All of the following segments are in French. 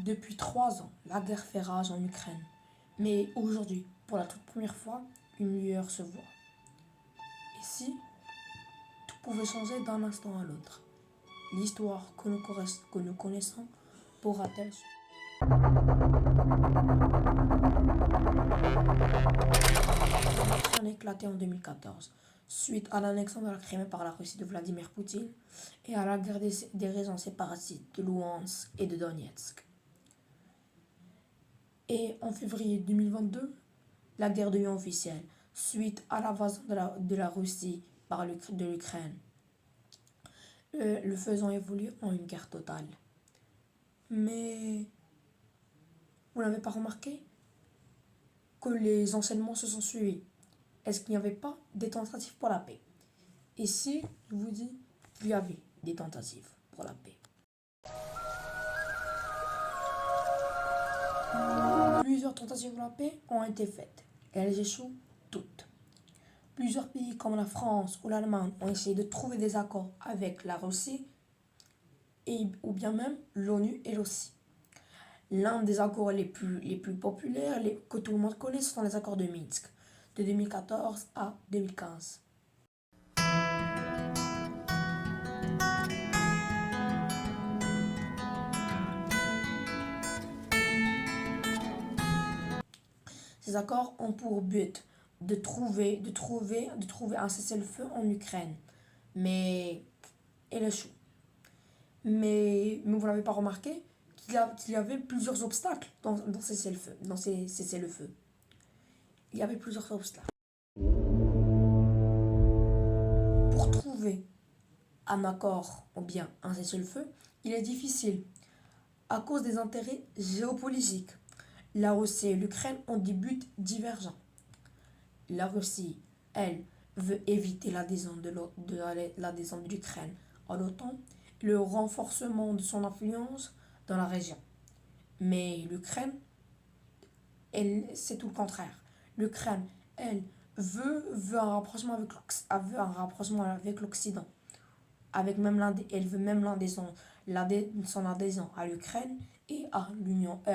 Depuis 3 ans, la guerre fait rage en Ukraine. Mais aujourd'hui, pour la toute première fois, une lueur se voit. Et si tout pouvait changer d'un instant à l'autre, l'histoire que nous connaissons pourra-t-elle l'Ukraine a éclaté en 2014, suite à l'annexion de la Crimée par la Russie de Vladimir Poutine et à la guerre des régions séparatistes de Louhansk et de Donetsk. Et en février 2022, la guerre devient officielle, suite à l'invasion de la Russie de l'Ukraine, le faisant évoluer en une guerre totale. Mais vous n'avez pas remarqué que les enseignements se sont suivis? Est-ce qu'il n'y avait pas des tentatives pour la paix? Et si je vous dis qu'il y avait des tentatives pour la paix? Plusieurs tentatives pour la paix ont été faites et elles échouent toutes. Plusieurs pays comme la France ou l'Allemagne ont essayé de trouver des accords avec la Russie ou bien même l'ONU et l'OSCE. L'un des accords les plus populaires que tout le monde connaît, ce sont les accords de Minsk de 2014 à 2015. Ces accords ont pour but de trouver un cessez-le-feu en Ukraine, mais elle échoue. Mais vous n'avez pas remarqué qu'il y avait plusieurs obstacles dans ces cessez-le-feu. Il y avait plusieurs obstacles. Pour trouver un accord ou bien un cessez-le-feu, il est difficile à cause des intérêts géopolitiques. La Russie et l'Ukraine ont des buts divergents. La Russie, elle, veut éviter l'adhésion de l'Ukraine à l'OTAN, le renforcement de son influence dans la région. Mais l'Ukraine, elle, c'est tout le contraire. L'Ukraine, elle, veut un rapprochement avec l'Occident. Elle veut même son adhésion à l'Ukraine et à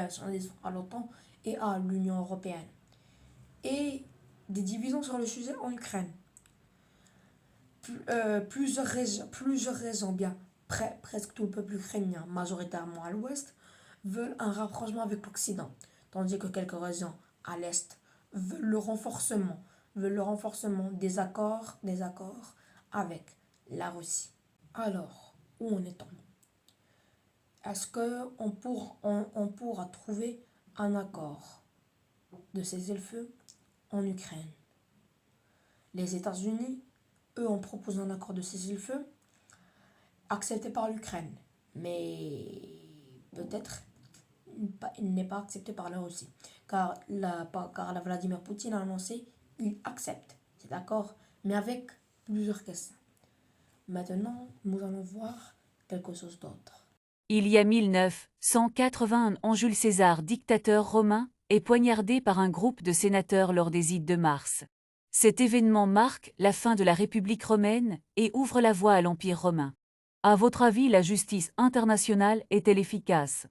son adhésion à l'OTAN et à l'Union européenne. Et des divisions sur le sujet en Ukraine. Plusieurs raisons, bien presque tout le peuple ukrainien, majoritairement à l'ouest, veulent un rapprochement avec l'Occident, tandis que quelques régions à l'est veulent le renforcement des accords avec la Russie. Alors, où en est-on? Est-ce qu'on pourra trouver un accord de cessez-le-feu en Ukraine? Les États-Unis, eux, ont proposé un accord de cessez-le-feu accepté par l'Ukraine, mais peut-être il n'est pas accepté par la Russie, car la Vladimir Poutine a annoncé qu'il accepte cet accord, mais avec plusieurs questions. Maintenant, nous allons voir quelque chose d'autre. Il y a 1981, Jules César, dictateur romain, est poignardé par un groupe de sénateurs lors des Ides de mars. Cet événement marque la fin de la République romaine et ouvre la voie à l'Empire romain. À votre avis, la justice internationale est-elle efficace?